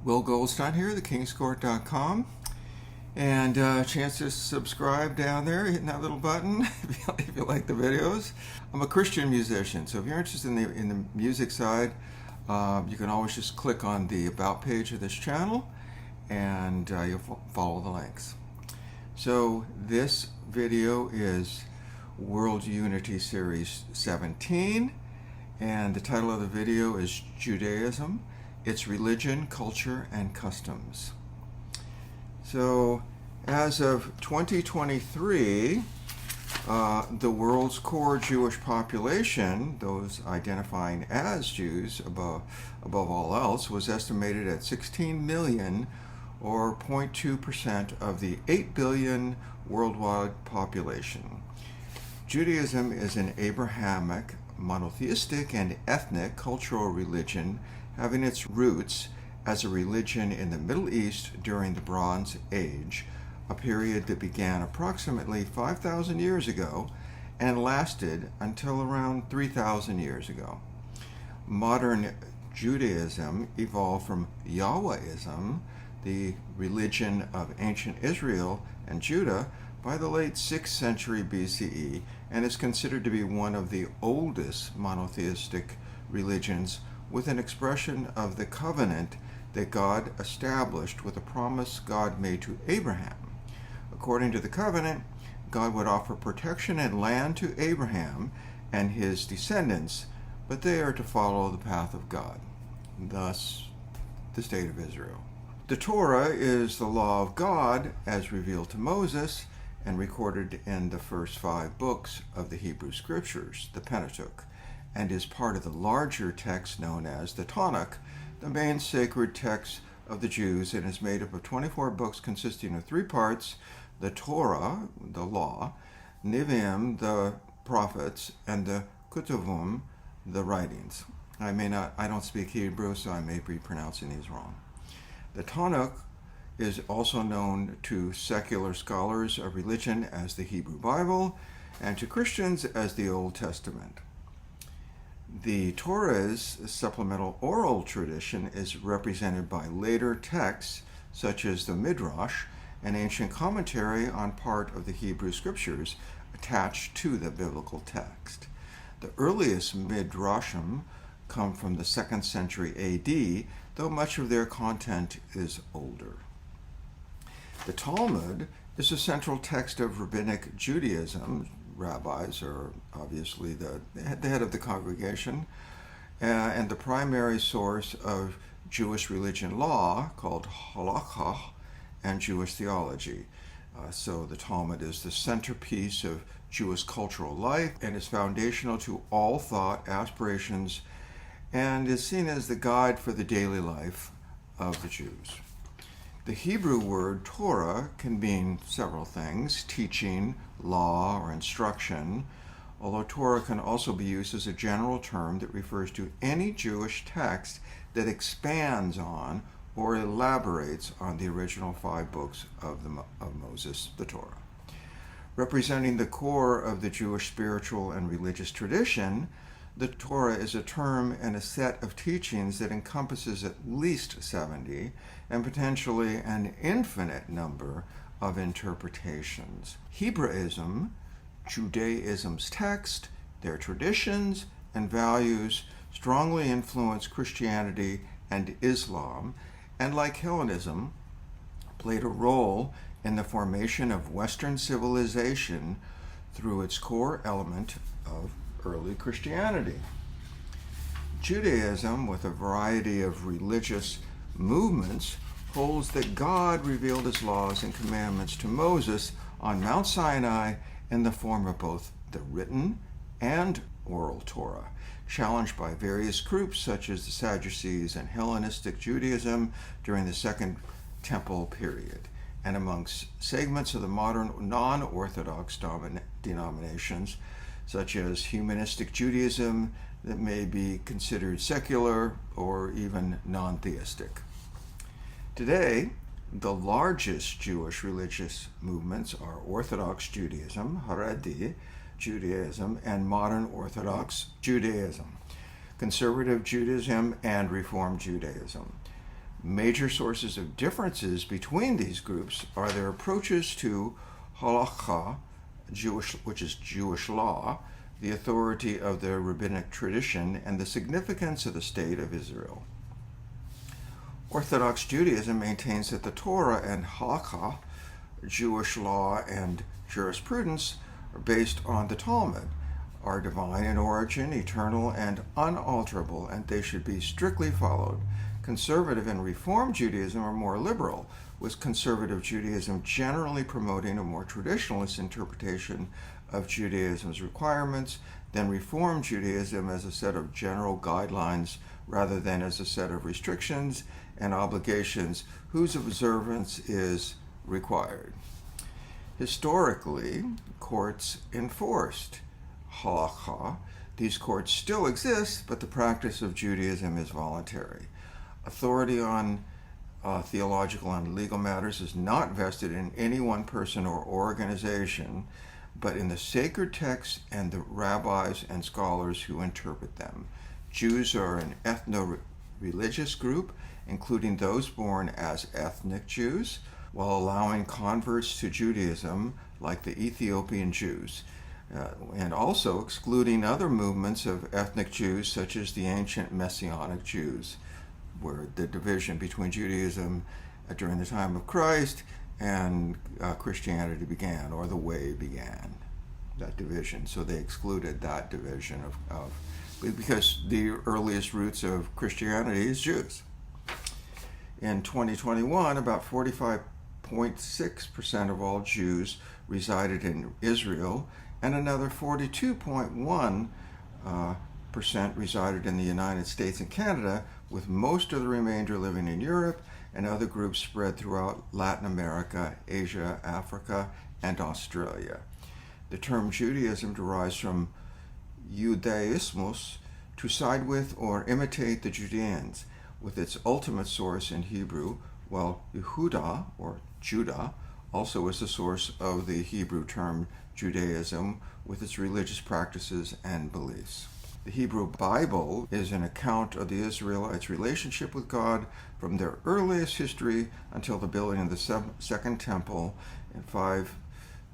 Will Goldstein here, thekingscourt.com, and chance to subscribe down there, hitting that little button if you like the videos. I'm a Christian musician, so if you're interested in the music side, you can always just click on the About page of this channel, and you'll follow the links. So this video is World Unity Series 17, and the title of the video is Judaism, its religion, culture, and customs. So as of 2023, the world's core Jewish population, those identifying as Jews above all else, was estimated at 16 million, or 0.2% of the 8 billion worldwide population. Judaism is an Abrahamic, monotheistic, and ethnic cultural religion having its roots as a religion in the Middle East during the Bronze Age, a period that began approximately 5,000 years ago and lasted until around 3,000 years ago. Modern Judaism evolved from Yahwahism, the religion of ancient Israel and Judah, by the late 6th century BCE, and is considered to be one of the oldest monotheistic religions, with an expression of the covenant that God established with a promise God made to Abraham. According to the covenant, God would offer protection and land to Abraham and his descendants, but they are to follow the path of God, thus the state of Israel. The Torah is the law of God as revealed to Moses and recorded in the first 5 books of the Hebrew Scriptures, the Pentateuch, and is part of the larger text known as the Tanakh, the main sacred text of the Jews, and is made up of 24 books consisting of 3 parts: the Torah, the law, Nevi'im, the prophets, and the Ketuvim, the writings. I don't speak Hebrew, so I may be pronouncing these wrong. The Tanakh is also known to secular scholars of religion as the Hebrew Bible, and to Christians as the Old Testament. The Torah's supplemental oral tradition is represented by later texts such as the Midrash, an ancient commentary on part of the Hebrew Scriptures attached to the biblical text. The earliest Midrashim come from the 2nd century AD, though much of their content is older. The Talmud is a central text of rabbinic Judaism. Rabbis are obviously the head of the congregation, and the primary source of Jewish religion law, called Halacha, and Jewish theology. So the Talmud is the centerpiece of Jewish cultural life and is foundational to all thought, aspirations, and is seen as the guide for the daily life of the Jews. The Hebrew word Torah can mean several things: teaching, law, or instruction, although Torah can also be used as a general term that refers to any Jewish text that expands on or elaborates on the original 5 books of Moses, the Torah. Representing the core of the Jewish spiritual and religious tradition, the Torah is a term and a set of teachings that encompasses at least 70 and potentially an infinite number of interpretations. Hebraism, Judaism's text, their traditions and values strongly influenced Christianity and Islam, and like Hellenism, played a role in the formation of Western civilization through its core element of early Christianity. Judaism, with a variety of religious movements, holds that God revealed his laws and commandments to Moses on Mount Sinai in the form of both the written and oral Torah, challenged by various groups such as the Sadducees and Hellenistic Judaism during the Second Temple period, and amongst segments of the modern non-Orthodox denominations such as humanistic Judaism that may be considered secular or even non-theistic. Today, the largest Jewish religious movements are Orthodox Judaism, Haredi Judaism, and modern Orthodox Judaism, conservative Judaism, and Reform Judaism. Major sources of differences between these groups are their approaches to Halacha, which is Jewish law, the authority of the rabbinic tradition, and the significance of the state of Israel. Orthodox Judaism maintains that the Torah and Halacha, Jewish law and jurisprudence, are based on the Talmud, are divine in origin, eternal, and unalterable, and they should be strictly followed. Conservative and Reform Judaism are more liberal, with conservative Judaism generally promoting a more traditionalist interpretation of Judaism's requirements than Reform Judaism as a set of general guidelines rather than as a set of restrictions and obligations whose observance is required. Historically, courts enforced Halacha. These courts still exist, but the practice of Judaism is voluntary. Authority on theological and legal matters is not vested in any one person or organization, but in the sacred texts and the rabbis and scholars who interpret them. Jews are an ethno-religious group, including those born as ethnic Jews, while allowing converts to Judaism, like the Ethiopian Jews, and also excluding other movements of ethnic Jews, such as the ancient Messianic Jews, where the division between Judaism during the time of Christ and Christianity began, or the way began, that division. So they excluded that division because the earliest roots of Christianity is Jews. In 2021, about 45.6% of all Jews resided in Israel, and another 42.1% resided in the United States and Canada, with most of the remainder living in Europe and other groups spread throughout Latin America, Asia, Africa, and Australia. The term Judaism derives from Judaismus, to side with or imitate the Judeans, with its ultimate source in Hebrew, while Yehuda, or Judah, also is the source of the Hebrew term Judaism, with its religious practices and beliefs. The Hebrew Bible is an account of the Israelites' relationship with God from their earliest history until the building of the Second Temple in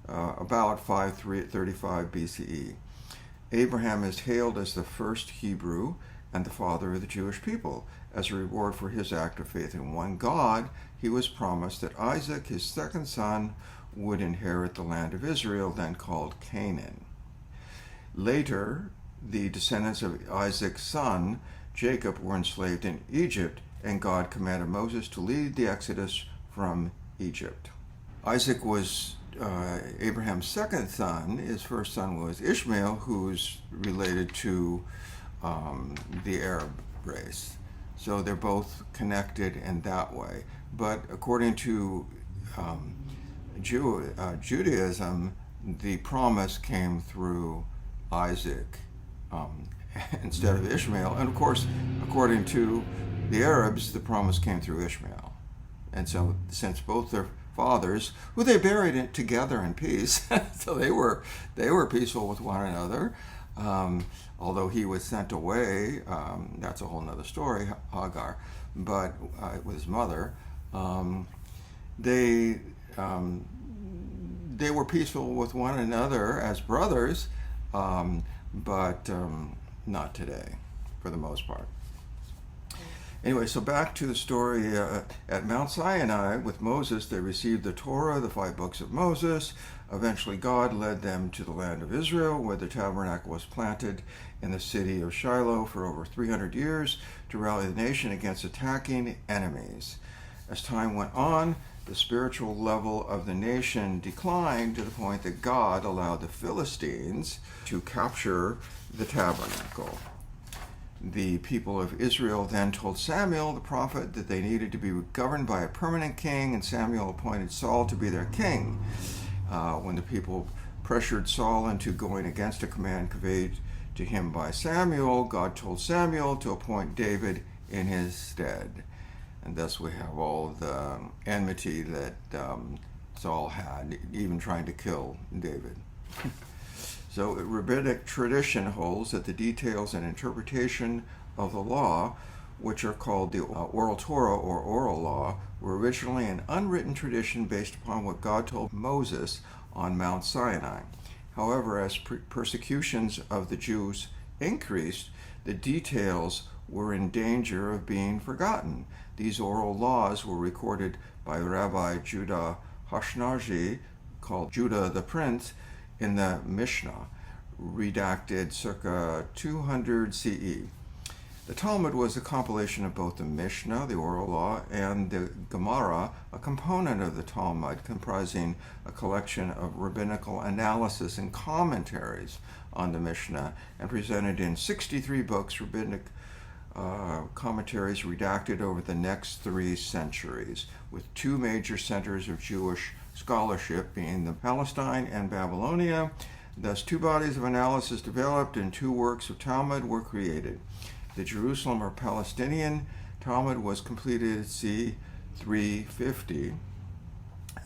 about 535 BCE. Abraham is hailed as the first Hebrew and the father of the Jewish people. As a reward for his act of faith in one God, he was promised that Isaac, his second son, would inherit the land of Israel, then called Canaan. Later, the descendants of Isaac's son, Jacob, were enslaved in Egypt, and God commanded Moses to lead the exodus from Egypt. Isaac was Abraham's second son. His first son was Ishmael, who's related to the Arab race. So they're both connected in that way. But according to Judaism, the promise came through Isaac instead of Ishmael. And of course, according to the Arabs, the promise came through Ishmael. And so since both their fathers, who they buried it together in peace, so they were peaceful with one another, although he was sent away, that's a whole nother story, Hagar, but with his mother, they were peaceful with one another as brothers, but not today, for the most part. Anyway, so back to the story at Mount Sinai with Moses. They received the Torah, the 5 books of Moses. Eventually, God led them to the land of Israel, where the tabernacle was planted in the city of Shiloh for over 300 years to rally the nation against attacking enemies. As time went on, the spiritual level of the nation declined to the point that God allowed the Philistines to capture the tabernacle. The people of Israel then told Samuel, the prophet, that they needed to be governed by a permanent king, and Samuel appointed Saul to be their king. When the people pressured Saul into going against a command conveyed to him by Samuel, God told Samuel to appoint David in his stead. And thus we have all the enmity that Saul had, even trying to kill David. So rabbinic tradition holds that the details and interpretation of the law which are called the oral Torah or oral law, were originally an unwritten tradition based upon what God told Moses on Mount Sinai. However, as persecutions of the Jews increased, the details were in danger of being forgotten. These oral laws were recorded by Rabbi Judah Hashnaji, called Judah the Prince, in the Mishnah, redacted circa 200 CE. The Talmud was a compilation of both the Mishnah, the oral law, and the Gemara, a component of the Talmud, comprising a collection of rabbinical analysis and commentaries on the Mishnah, and presented in 63 books, rabbinic commentaries redacted over the next 3 centuries, with 2 major centers of Jewish scholarship being the Palestine and Babylonia. Thus, 2 bodies of analysis developed and 2 works of Talmud were created. The Jerusalem or Palestinian Talmud was completed c. 350,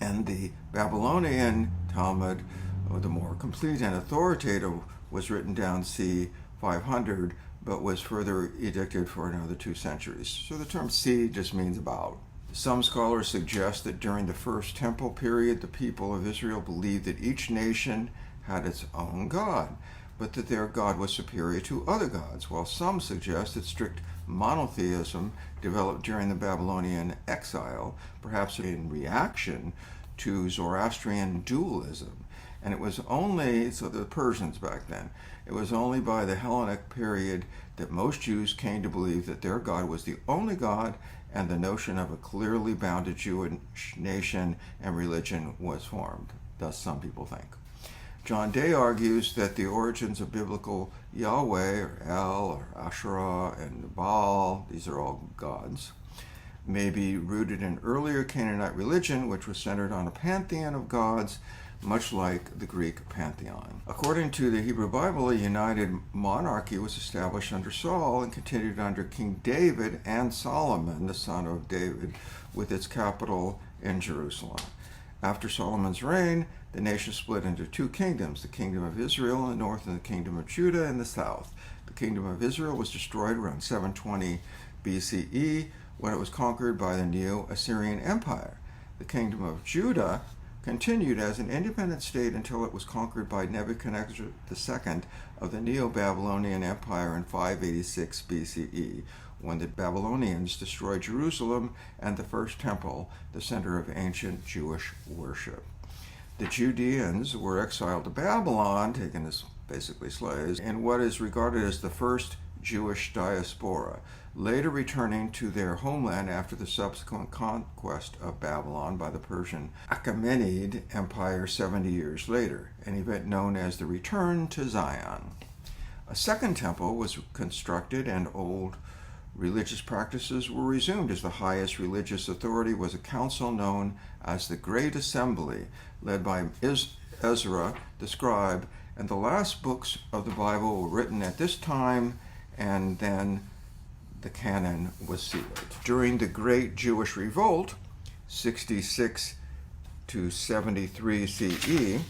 and the Babylonian Talmud, the more complete and authoritative, was written down c. 500, but was further edicted for another 2 centuries. So the term c just means about. Some scholars suggest that during the First Temple period, the people of Israel believed that each nation had its own God, but that their God was superior to other gods, while some suggest that strict monotheism developed during the Babylonian exile, perhaps in reaction to Zoroastrian dualism. And it was only, so the Persians back then, it was only by the Hellenic period that most Jews came to believe that their God was the only God, and the notion of a clearly bounded Jewish nation and religion was formed. Thus some people think. John Day argues that the origins of biblical Yahweh, or El, or Asherah, and Baal, these are all gods, may be rooted in earlier Canaanite religion, which was centered on a pantheon of gods, much like the Greek pantheon. According to the Hebrew Bible, a united monarchy was established under Saul and continued under King David and Solomon, the son of David, with its capital in Jerusalem. After Solomon's reign, the nation split into 2 kingdoms, the kingdom of Israel in the north and the kingdom of Judah in the south. The kingdom of Israel was destroyed around 720 BCE when it was conquered by the Neo-Assyrian Empire. The kingdom of Judah continued as an independent state until it was conquered by Nebuchadnezzar II of the Neo-Babylonian Empire in 586 BCE, when the Babylonians destroyed Jerusalem and the First Temple, the center of ancient Jewish worship. The Judeans were exiled to Babylon, taken as basically slaves, in what is regarded as the first Jewish diaspora, later returning to their homeland after the subsequent conquest of Babylon by the Persian Achaemenid Empire 70 years later, an event known as the Return to Zion. A second temple was constructed and old religious practices were resumed, as the highest religious authority was a council known as the Great Assembly, led by Ezra the scribe, and the last books of the Bible were written at this time, and then the canon was sealed. During the Great Jewish Revolt, 66 to 73 CE,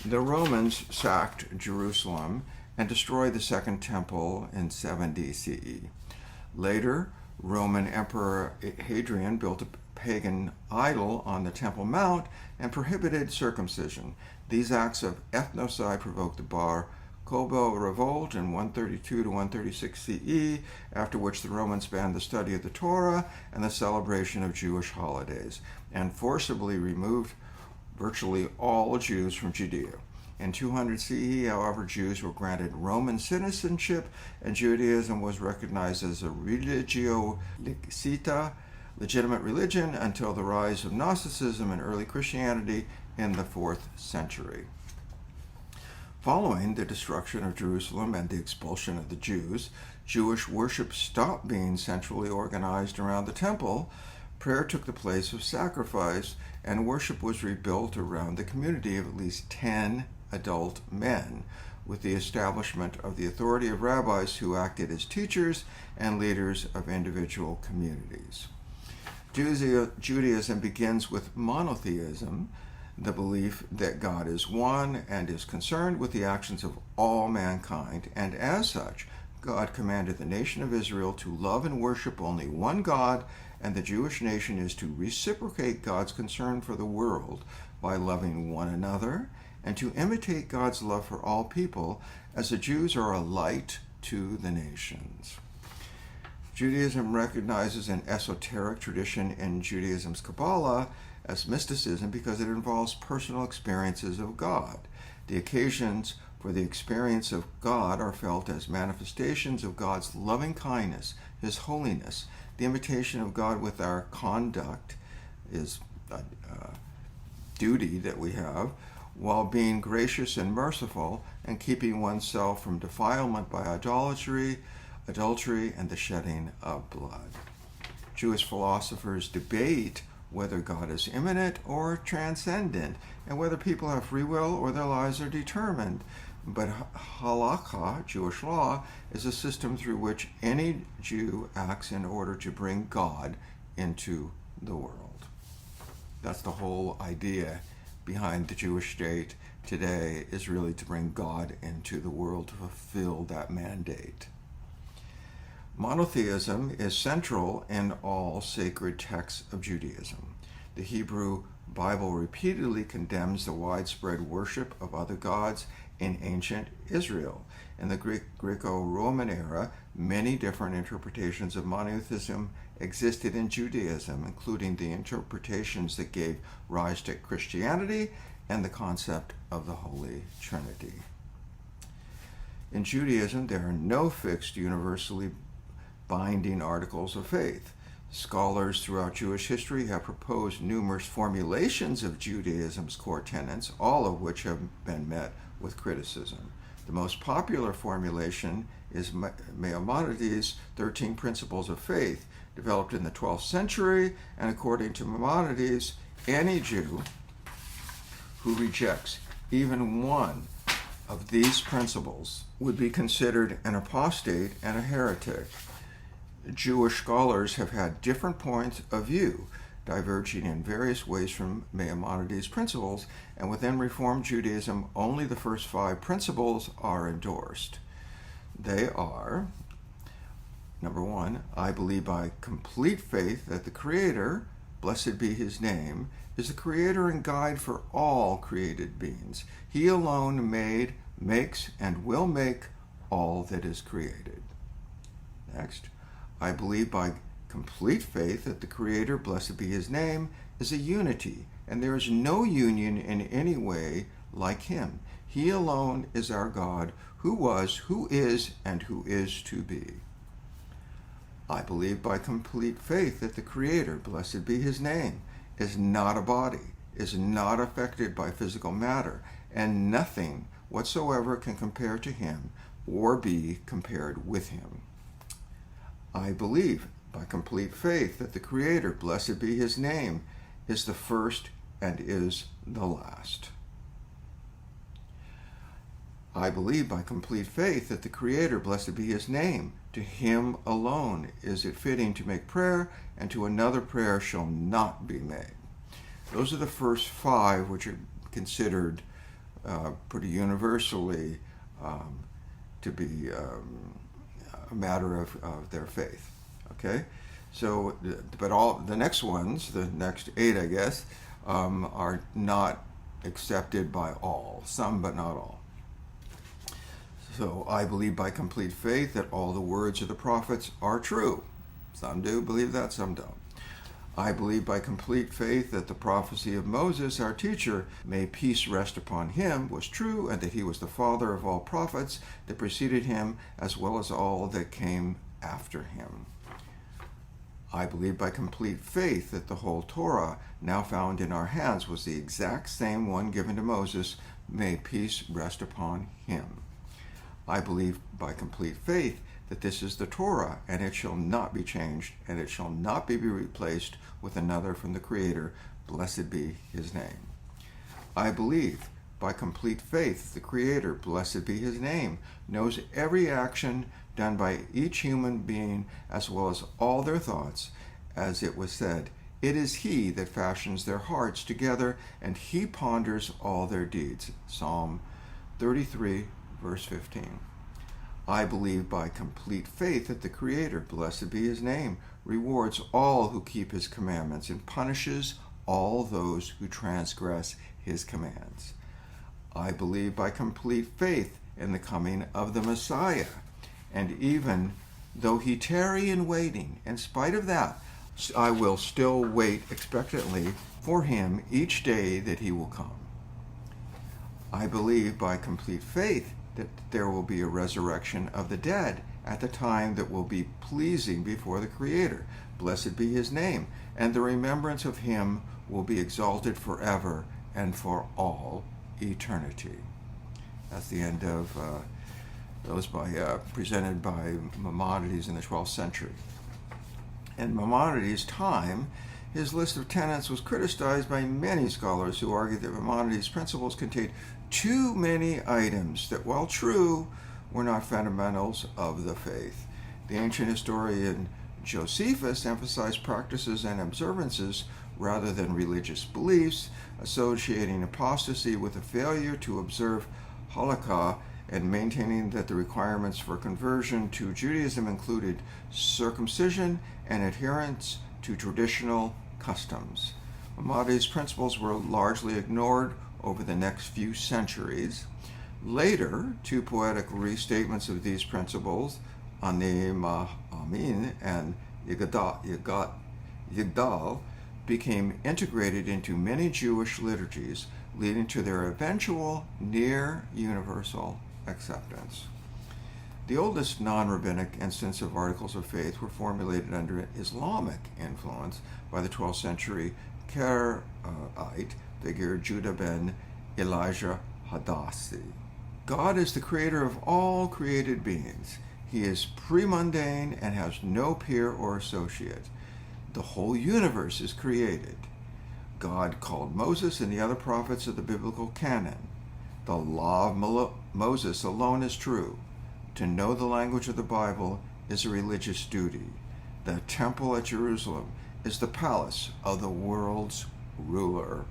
the Romans sacked Jerusalem and destroyed the Second Temple in 70 CE. Later, Roman Emperor Hadrian built a pagan idol on the Temple Mount and prohibited circumcision. These acts of ethnocide provoked the Bar Kokhba revolt in 132 to 136 CE, after which the Romans banned the study of the Torah and the celebration of Jewish holidays, and forcibly removed virtually all Jews from Judea. In 200 CE, however, Jews were granted Roman citizenship, and Judaism was recognized as a religio licita, legitimate religion, until the rise of Gnosticism and early Christianity in the 4th century. Following the destruction of Jerusalem and the expulsion of the Jews, Jewish worship stopped being centrally organized around the temple. Prayer took the place of sacrifice, and worship was rebuilt around the community of at least 10 adult men, with the establishment of the authority of rabbis who acted as teachers and leaders of individual communities. Judaism begins with monotheism, the belief that God is one and is concerned with the actions of all mankind, and as such, God commanded the nation of Israel to love and worship only one God, and the Jewish nation is to reciprocate God's concern for the world by loving one another and to imitate God's love for all people, as the Jews are a light to the nations. Judaism recognizes an esoteric tradition in Judaism's Kabbalah as mysticism because it involves personal experiences of God. The occasions for the experience of God are felt as manifestations of God's loving kindness, His holiness. The imitation of God with our conduct is a duty that we have, while being gracious and merciful and keeping oneself from defilement by adultery, and the shedding of blood. Jewish philosophers debate whether God is immanent or transcendent, and whether people have free will or their lives are determined. But Halacha, Jewish law, is a system through which any Jew acts in order to bring God into the world. That's the whole idea behind the Jewish state today, is really to bring God into the world to fulfill that mandate. Monotheism is central in all sacred texts of Judaism. The Hebrew Bible repeatedly condemns the widespread worship of other gods in ancient Israel. In the Greco-Roman era, many different interpretations of monotheism existed in Judaism, including the interpretations that gave rise to Christianity and the concept of the Holy Trinity. In Judaism, there are no fixed, universally binding articles of faith. Scholars throughout Jewish history have proposed numerous formulations of Judaism's core tenets, all of which have been met with criticism. The most popular formulation is Maimonides' 13 Principles of Faith, developed in the 12th century, and according to Maimonides, any Jew who rejects even one of these principles would be considered an apostate and a heretic. Jewish scholars have had different points of view, diverging in various ways from Maimonides' principles, and within Reform Judaism, only the first 5 principles are endorsed. They are, number 1, I believe by complete faith that the Creator, blessed be His name, is the creator and guide for all created beings. He alone made, makes, and will make all that is created. Next, I believe by complete faith that the Creator, blessed be His name, is a unity, and there is no union in any way like Him. He alone is our God, who was, who is, and who is to be. I believe by complete faith that the Creator, blessed be His name, is not a body, is not affected by physical matter, and nothing whatsoever can compare to Him or be compared with Him. I believe by complete faith that the Creator, blessed be His name, is the first and is the last. I believe by complete faith that the Creator, blessed be His name, to Him alone is it fitting to make prayer, and to another prayer shall not be made. Those are the first 5, which are considered pretty universally to be a matter of their faith. Okay, so but all the next ones, the next 8, I guess, are not accepted by all. Some, but not all. So I believe by complete faith that all the words of the prophets are true. Some do believe that, some don't. I believe by complete faith that the prophecy of Moses, our teacher, may peace rest upon him, was true, and that he was the father of all prophets that preceded him, as well as all that came after him. I believe by complete faith that the whole Torah, now found in our hands, was the exact same one given to Moses, may peace rest upon him. I believe by complete faith that this is the Torah, and it shall not be changed, and it shall not be replaced with another from the Creator, blessed be His name. I believe by complete faith the Creator, blessed be His name, knows every action done by each human being, as well as all their thoughts, as it was said, it is He that fashions their hearts together, and He ponders all their deeds. Psalm 33, verse 15. I believe by complete faith that the Creator, blessed be his name, rewards all who keep his commandments and punishes all those who transgress his commands. I believe by complete faith in the coming of the Messiah, and even though he tarry in waiting, in spite of that, I will still wait expectantly for him each day that he will come. I believe by complete faith that there will be a resurrection of the dead at the time that will be pleasing before the Creator. Blessed be his name, and the remembrance of him will be exalted forever and for all eternity. That's the end of those presented by Maimonides in the 12th century. In Maimonides' time, his list of tenets was criticized by many scholars who argued that Maimonides' principles contained too many items that, while true, were not fundamentals of the faith. The ancient historian Josephus emphasized practices and observances rather than religious beliefs, associating apostasy with a failure to observe Halakha and maintaining that the requirements for conversion to Judaism included circumcision and adherence to traditional customs. Maimonides' principles were largely ignored over the next few centuries. Later, two poetic restatements of these principles, Ani Ma'amin and Yigdal, became integrated into many Jewish liturgies, leading to their eventual near-universal acceptance. The oldest non-rabbinic instance of articles of faith were formulated under Islamic influence by the 12th century Karaite figure Judah ben Elijah Hadassi. God is the creator of all created beings. He is pre-mundane and has no peer or associate. The whole universe is created. God called Moses and the other prophets of the biblical canon. The law of Moses alone is true. To know the language of the Bible is a religious duty. The temple at Jerusalem is the palace of the world's ruler.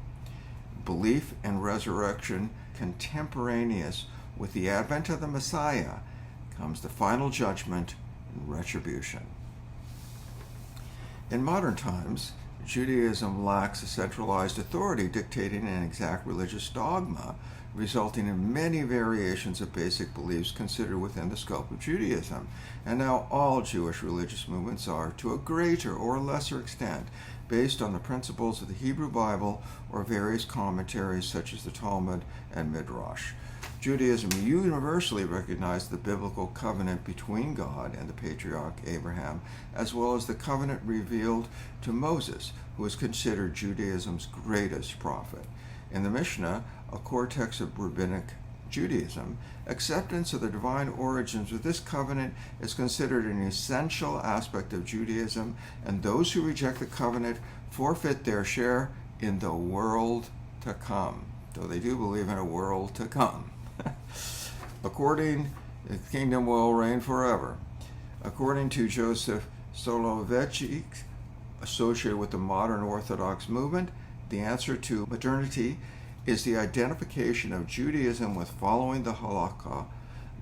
Belief in resurrection contemporaneous with the advent of the Messiah comes the final judgment and retribution. In modern times, Judaism lacks a centralized authority dictating an exact religious dogma, resulting in many variations of basic beliefs considered within the scope of Judaism. And now all Jewish religious movements are, to a greater or lesser extent, based on the principles of the Hebrew Bible or various commentaries such as the Talmud and Midrash. Judaism universally recognized the biblical covenant between God and the patriarch Abraham, as well as the covenant revealed to Moses, who is considered Judaism's greatest prophet. In the Mishnah, a core text of rabbinic Judaism, acceptance of the divine origins of this covenant is considered an essential aspect of Judaism, and those who reject the covenant forfeit their share in the world to come. So they do believe in a world to come. The kingdom will reign forever. According to Joseph Soloveitchik, associated with the modern Orthodox movement, the answer to modernity is the identification of Judaism with following the Halakha,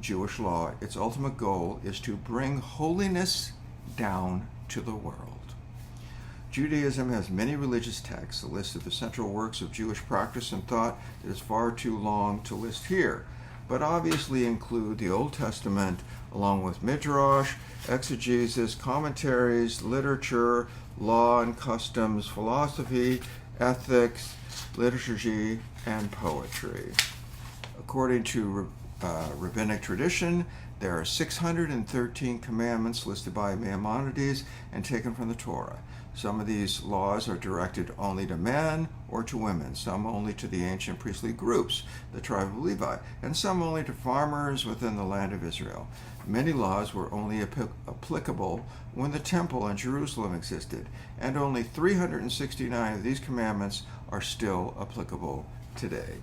Jewish law. Its ultimate goal is to bring holiness down to the world. Judaism has many religious texts. A list of the central works of Jewish practice and thought that is far too long to list here, but obviously include the Old Testament, along with Midrash, exegesis, commentaries, literature, law and customs, philosophy, ethics, liturgy, and poetry. According to rabbinic tradition, there are 613 commandments listed by Maimonides and taken from the Torah. Some of these laws are directed only to men or to women, some only to the ancient priestly groups, the tribe of Levi, and some only to farmers within the land of Israel. Many laws were only applicable when the temple in Jerusalem existed, and only 369 of these commandments are still applicable today.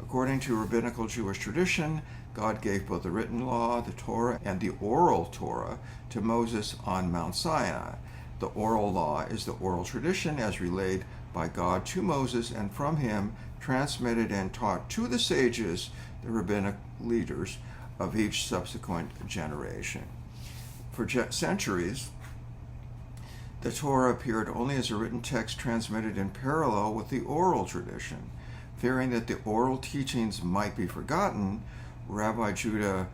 According to rabbinical Jewish tradition, God gave both the written law, the Torah, and the oral Torah to Moses on Mount Sinai. The oral law is the oral tradition as relayed by God to Moses and from him transmitted and taught to the sages, the rabbinic leaders of each subsequent generation. For centuries, the Torah appeared only as a written text transmitted in parallel with the oral tradition. Fearing that the oral teachings might be forgotten, Rabbi Judah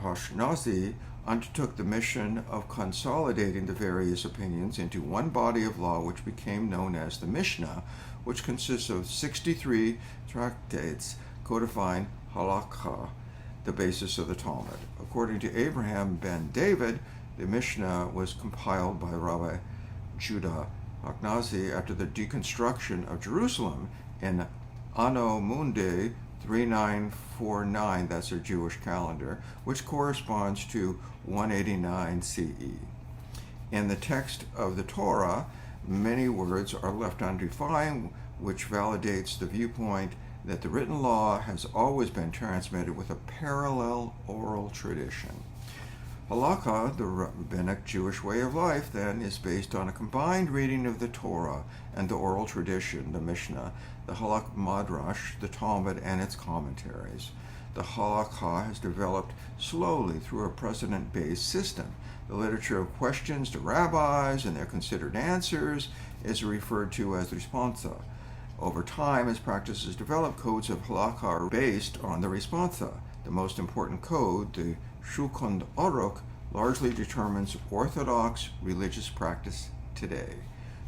Ashkenazi undertook the mission of consolidating the various opinions into one body of law, which became known as the Mishnah, which consists of 63 tractates codifying Halacha, the basis of the Talmud. According to Abraham ben David, the Mishnah was compiled by Rabbi Judah Ashkenazi after the deconstruction of Jerusalem in Anno Mundi 3949, that's their Jewish calendar, which corresponds to 189 CE. In the text of the Torah, many words are left undefined, which validates the viewpoint that the written law has always been transmitted with a parallel oral tradition. Halakha, the rabbinic Jewish way of life, then, is based on a combined reading of the Torah and the oral tradition, the Mishnah, the Halakha Midrash, the Talmud, and its commentaries. The Halakha has developed slowly through a precedent-based system. The literature of questions to rabbis and their considered answers is referred to as responsa. Over time, as practices develop, codes of Halakha are based on the responsa. The most important code, the Shulchan Aruch, largely determines orthodox religious practice today.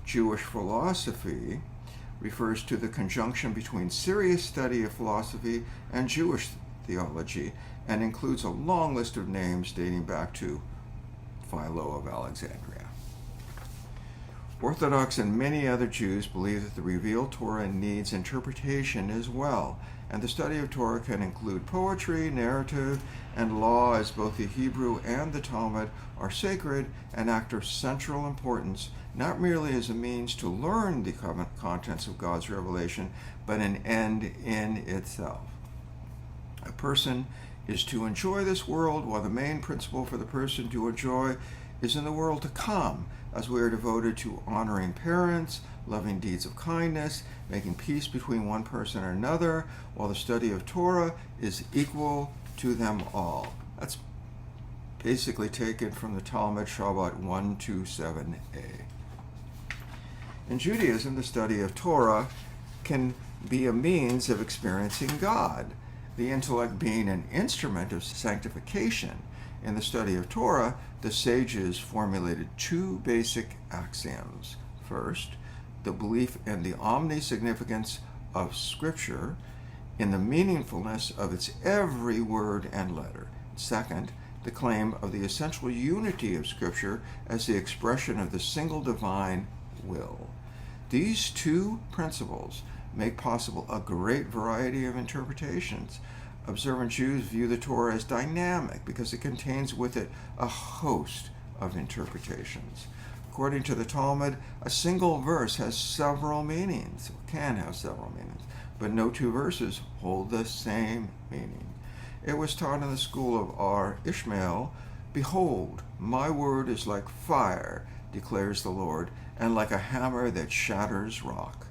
Jewish philosophy refers to the conjunction between serious study of philosophy and Jewish theology, and includes a long list of names dating back to Philo of Alexandria. Orthodox and many other Jews believe that the revealed Torah needs interpretation as well, and the study of Torah can include poetry, narrative, and law, as both the Hebrew and the Talmud are sacred and act of central importance, not merely as a means to learn the contents of God's revelation, but an end in itself. A person is to enjoy this world, while the main principle for the person to enjoy is in the world to come, as we are devoted to honoring parents, loving deeds of kindness, making peace between one person and another, while the study of Torah is equal to them all. That's basically taken from the Talmud Shabbat 127a. In Judaism, the study of Torah can be a means of experiencing God, the intellect being an instrument of sanctification. In the study of Torah, the sages formulated two basic axioms. First, the belief in the omnisignificance of Scripture, in the meaningfulness of its every word and letter. Second, the claim of the essential unity of Scripture as the expression of the single divine will. These two principles make possible a great variety of interpretations. Observant Jews view the Torah as dynamic because it contains with it a host of interpretations. According to the Talmud, a single verse has several meanings, can have several meanings, but no two verses hold the same meaning. It was taught in the school of R. Ishmael, "Behold, my word is like fire, declares the Lord, and like a hammer that shatters rock."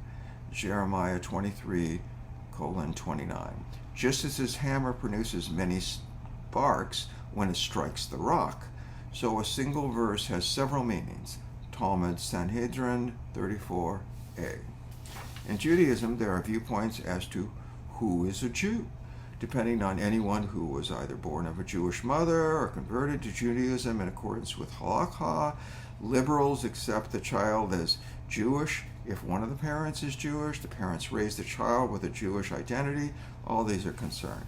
Jeremiah 23:29. Just as his hammer produces many sparks when it strikes the rock, so a single verse has several meanings. Talmud Sanhedrin 34a. In Judaism, there are viewpoints as to who is a Jew, depending on anyone who was either born of a Jewish mother or converted to Judaism in accordance with Halakha. Liberals accept the child as Jewish if one of the parents is Jewish. The parents raise the child with a Jewish identity. All these are concerned,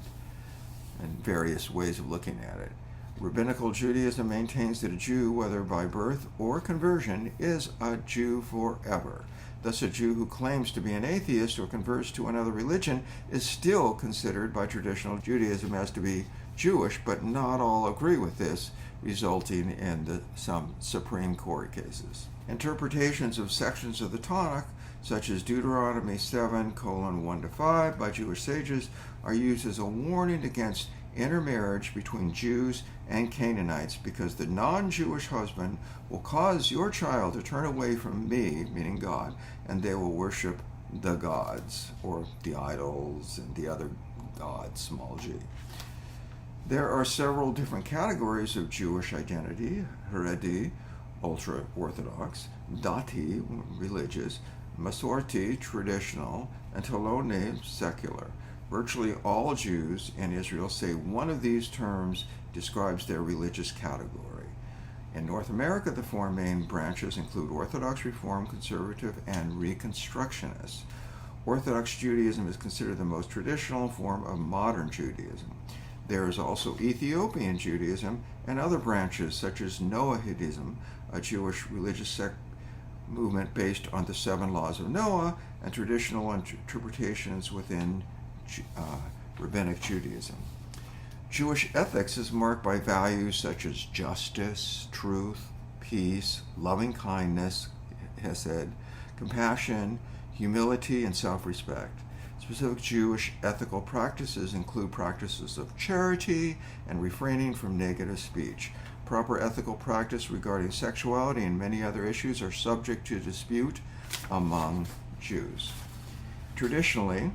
and various ways of looking at it. Rabbinical Judaism maintains that a Jew, whether by birth or conversion, is a Jew forever. Thus, a Jew who claims to be an atheist or converts to another religion is still considered by traditional Judaism as to be Jewish, but not all agree with this, resulting in some Supreme Court cases. Interpretations of sections of the Tanakh, such as Deuteronomy 7:1-5 by Jewish sages, are used as a warning against intermarriage between Jews and Canaanites, because the non-Jewish husband will cause your child to turn away from me, meaning God, and they will worship the gods, or the idols and the other gods, small g. There are several different categories of Jewish identity: Haredi, ultra-Orthodox; Dati, religious; Masorti, traditional; and Toloni, secular. Virtually all Jews in Israel say one of these terms describes their religious category. In North America, the four main branches include Orthodox, Reform, Conservative, and Reconstructionist. Orthodox Judaism is considered the most traditional form of modern Judaism. There is also Ethiopian Judaism and other branches such as Noahidism, a Jewish religious sect movement based on the 7 laws of Noah, and traditional interpretations within Rabbinic Judaism. Jewish ethics is marked by values such as justice, truth, peace, loving kindness, hesed, compassion, humility, and self-respect. Specific Jewish ethical practices include practices of charity and refraining from negative speech. Proper ethical practice regarding sexuality and many other issues are subject to dispute among Jews. Traditionally,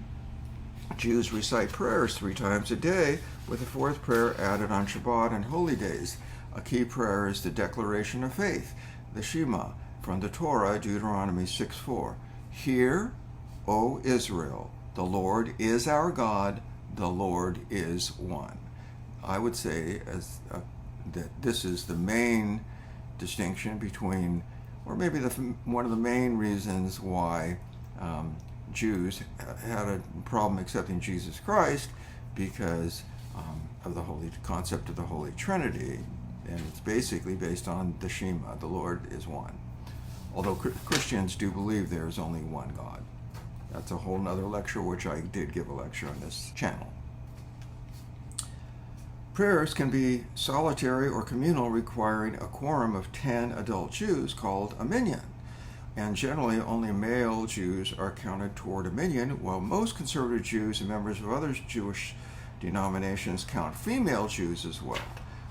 Jews recite prayers 3 times a day, with a 4th prayer added on Shabbat and holy days. A key prayer is the declaration of faith, the Shema, from the Torah, Deuteronomy 6:4. Hear, O Israel, the Lord is our God, the Lord is one. I would say that this is the main distinction between, or maybe one of the main reasons why Jews had a problem accepting Jesus Christ, because of the holy concept of the Holy Trinity, and it's basically based on the Shema, the Lord is one. Although Christians do believe there is only one God. That's a whole nother lecture, which I did give a lecture on this channel. Prayers can be solitary or communal, requiring a quorum of 10 adult Jews called a minyan. And generally only male Jews are counted toward a minyan, while most conservative Jews and members of other Jewish denominations count female Jews as well.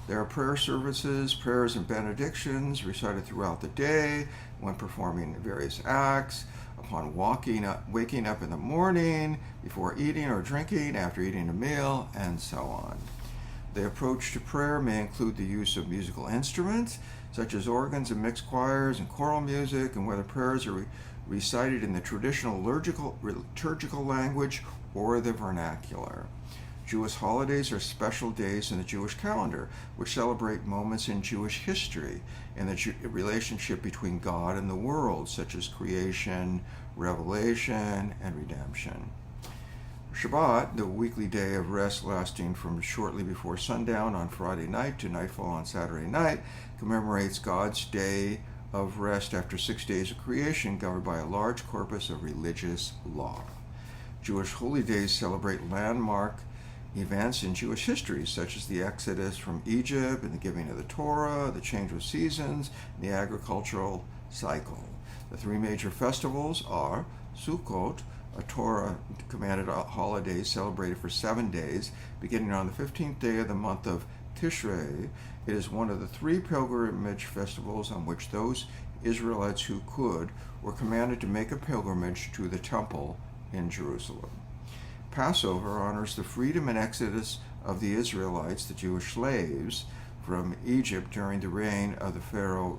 There are prayer services, prayers, and benedictions recited throughout the day, when performing various acts, upon waking up in the morning, before eating or drinking, after eating a meal, and so on. The approach to prayer may include the use of musical instruments, such as organs and mixed choirs and choral music, and whether prayers are recited in the traditional liturgical language or the vernacular. Jewish holidays are special days in the Jewish calendar, which celebrate moments in Jewish history and the relationship between God and the world, such as creation, revelation, and redemption. Shabbat, the weekly day of rest lasting from shortly before sundown on Friday night to nightfall on Saturday night, commemorates God's day of rest after 6 days of creation, governed by a large corpus of religious law. Jewish holy days celebrate landmark events in Jewish history, such as the Exodus from Egypt and the giving of the Torah, the change of seasons, and the agricultural cycle. The 3 major festivals are Sukkot, a Torah-commanded holiday celebrated for 7 days, beginning on the 15th day of the month of Tishrei. It is one of the 3 pilgrimage festivals on which those Israelites who could were commanded to make a pilgrimage to the temple in Jerusalem. Passover honors the freedom and exodus of the Israelites, the Jewish slaves, from Egypt during the reign of the Pharaoh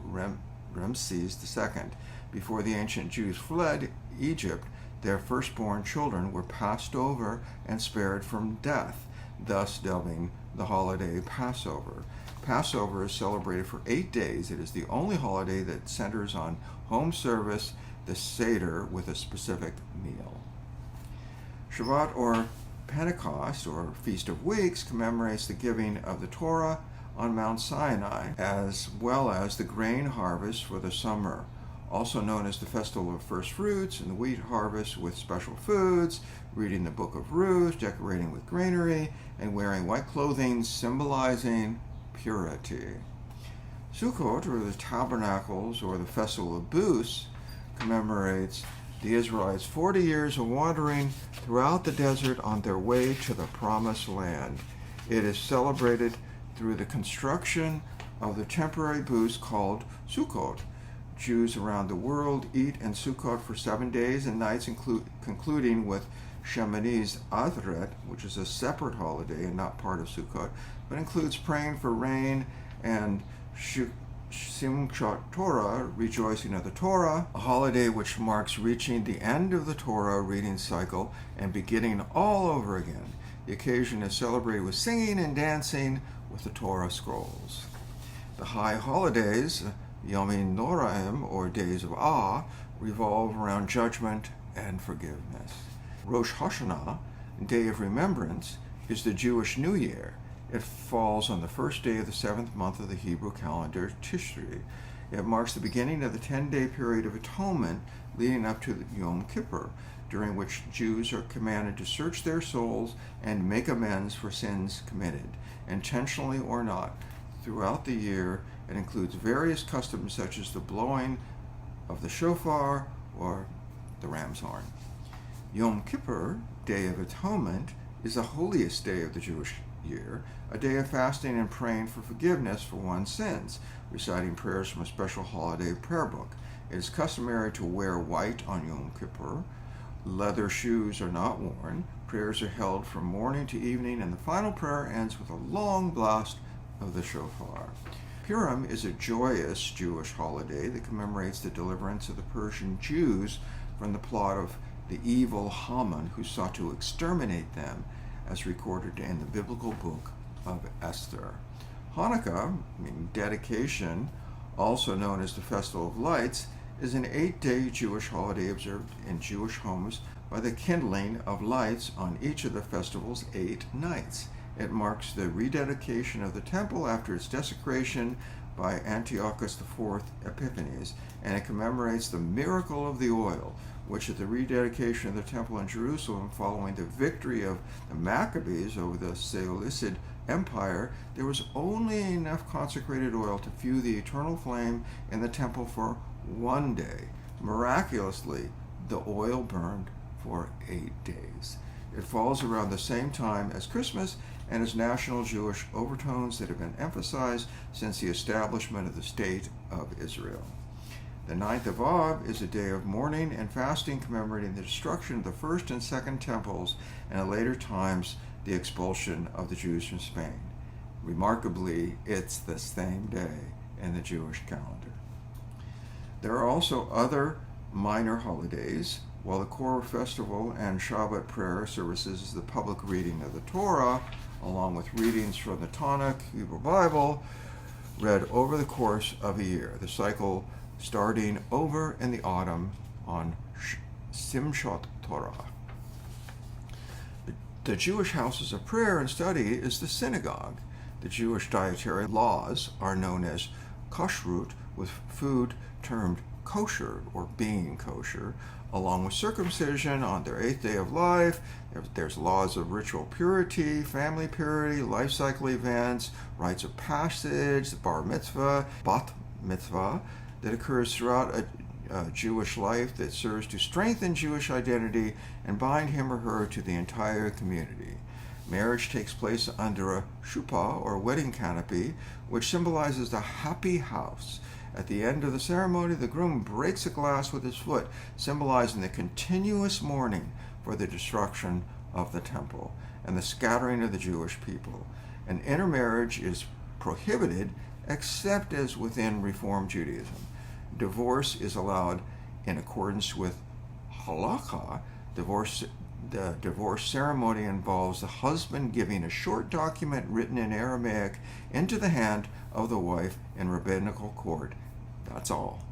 Ramses II. Before the ancient Jews fled Egypt, their firstborn children were passed over and spared from death, thus dubbing the holiday Passover. Passover is celebrated for 8 days. It is the only holiday that centers on home service, the Seder, with a specific meal. Shabbat, or Pentecost, or Feast of Weeks, commemorates the giving of the Torah on Mount Sinai, as well as the grain harvest for the summer, also known as the Festival of First Fruits and the wheat harvest with special foods, reading the Book of Ruth, decorating with greenery, and wearing white clothing symbolizing purity. Sukkot, or the Tabernacles, or the Festival of Booths, commemorates the Israelites' 40 years of wandering throughout the desert on their way to the Promised Land. It is celebrated through the construction of the temporary booths called Sukkot. Jews around the world eat in Sukkot for 7 days and nights, concluding with Shemini's Adret, which is a separate holiday and not part of Sukkot, but includes praying for rain, and Simchat Torah, rejoicing of the Torah, a holiday which marks reaching the end of the Torah reading cycle and beginning all over again. The occasion is celebrated with singing and dancing with the Torah scrolls. The high holidays, Yomim Noraim, or Days of Awe, revolve around judgment and forgiveness. Rosh Hashanah, Day of Remembrance, is the Jewish New Year. It falls on the first day of the 7th month of the Hebrew calendar, Tishri. It marks the beginning of the 10-day period of atonement leading up to Yom Kippur, during which Jews are commanded to search their souls and make amends for sins committed, intentionally or not. Throughout the year, it includes various customs such as the blowing of the shofar or the ram's horn. Yom Kippur, Day of Atonement, is the holiest day of the Jewish year, a day of fasting and praying for forgiveness for one's sins, reciting prayers from a special holiday prayer book. It is customary to wear white on Yom Kippur. Leather shoes are not worn. Prayers are held from morning to evening, and the final prayer ends with a long blast of the shofar. Purim is a joyous Jewish holiday that commemorates the deliverance of the Persian Jews from the plot of the evil Haman, who sought to exterminate them, as recorded in the biblical book of Esther. Hanukkah, meaning dedication, also known as the Festival of Lights, is an 8-day Jewish holiday observed in Jewish homes by the kindling of lights on each of the festival's 8 nights. It marks the rededication of the temple after its desecration by Antiochus IV Epiphanes, and it commemorates the miracle of the oil, which at the rededication of the temple in Jerusalem following the victory of the Maccabees over the Seleucid Empire, there was only enough consecrated oil to fuel the eternal flame in the temple for 1 day. Miraculously, the oil burned for 8 days. It falls around the same time as Christmas and has national Jewish overtones that have been emphasized since the establishment of the State of Israel. The 9th of Av is a day of mourning and fasting commemorating the destruction of the first and second temples, and at later times the expulsion of the Jews from Spain. Remarkably, it's the same day in the Jewish calendar. There are also other minor holidays. While the core festival and Shabbat prayer services is the public reading of the Torah, along with readings from the Tanakh, Hebrew Bible, read over the course of a year. The cycle starting over in the autumn on Simchat Torah. The Jewish houses of prayer and study is the synagogue. The Jewish dietary laws are known as kashrut, with food termed kosher or being kosher, along with circumcision on their 8th day of life. There's laws of ritual purity, family purity, life cycle events, rites of passage, the bar mitzvah, bat mitzvah, that occurs throughout a Jewish life that serves to strengthen Jewish identity and bind him or her to the entire community. Marriage takes place under a chuppah, or wedding canopy, which symbolizes the happy house. At the end of the ceremony, the groom breaks a glass with his foot, symbolizing the continuous mourning for the destruction of the temple and the scattering of the Jewish people. An intermarriage is prohibited except as within Reform Judaism. Divorce is allowed in accordance with Halacha. The divorce ceremony involves the husband giving a short document written in Aramaic into the hand of the wife in rabbinical court. That's all.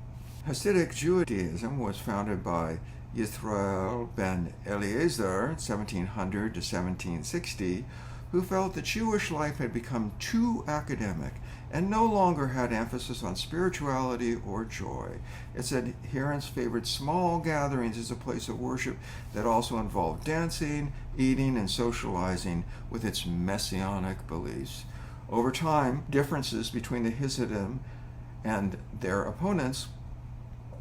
Hasidic Judaism was founded by Yisrael ben Eliezer, 1700 to 1760, who felt that Jewish life had become too academic and no longer had emphasis on spirituality or joy. Its adherents favored small gatherings as a place of worship that also involved dancing, eating, and socializing with its messianic beliefs. Over time, differences between the Hasidim and their opponents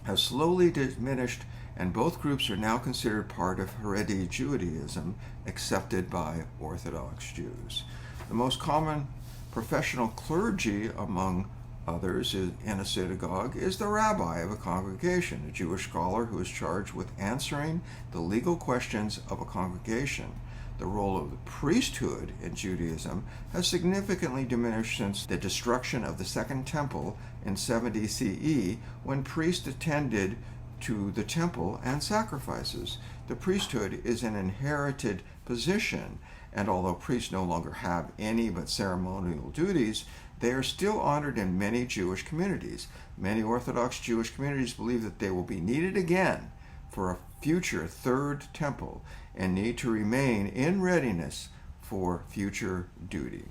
have slowly diminished, and both groups are now considered part of Haredi Judaism, accepted by Orthodox Jews. The most common professional clergy among others in a synagogue is the rabbi of a congregation, a Jewish scholar who is charged with answering the legal questions of a congregation. The role of the priesthood in Judaism has significantly diminished since the destruction of the Second Temple in 70 CE, when priests attended to the temple and sacrifices. The priesthood is an inherited position, and although priests no longer have any but ceremonial duties, they are still honored in many Jewish communities. Many Orthodox Jewish communities believe that they will be needed again for a future third temple and need to remain in readiness for future duty.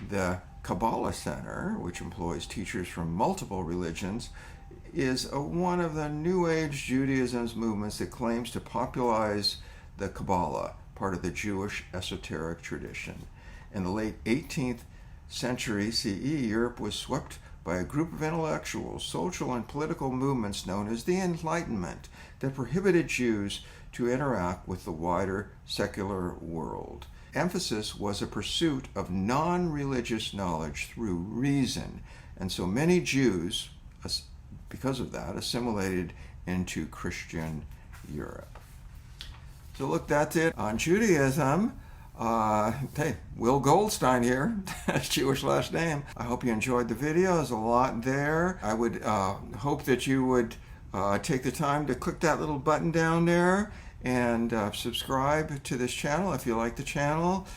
The Kabbalah Center, which employs teachers from multiple religions, is one of the New Age Judaism's movements that claims to popularize the Kabbalah, part of the Jewish esoteric tradition. In the late 18th century CE, Europe was swept by a group of intellectuals, social and political movements known as the Enlightenment that prohibited Jews to interact with the wider secular world. Emphasis was a pursuit of non-religious knowledge through reason, and so many Jews, because of that, assimilated into Christian Europe. So look, that's it on Judaism. Hey, Will Goldstein here, that's Jewish last name. I hope you enjoyed the video. There's a lot there. I would hope that you would take the time to click that little button down there and subscribe to this channel if you like the channel.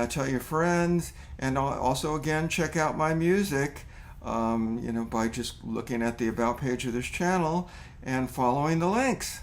Tell your friends, and also again check out my music by just looking at the about page of this channel and following the links.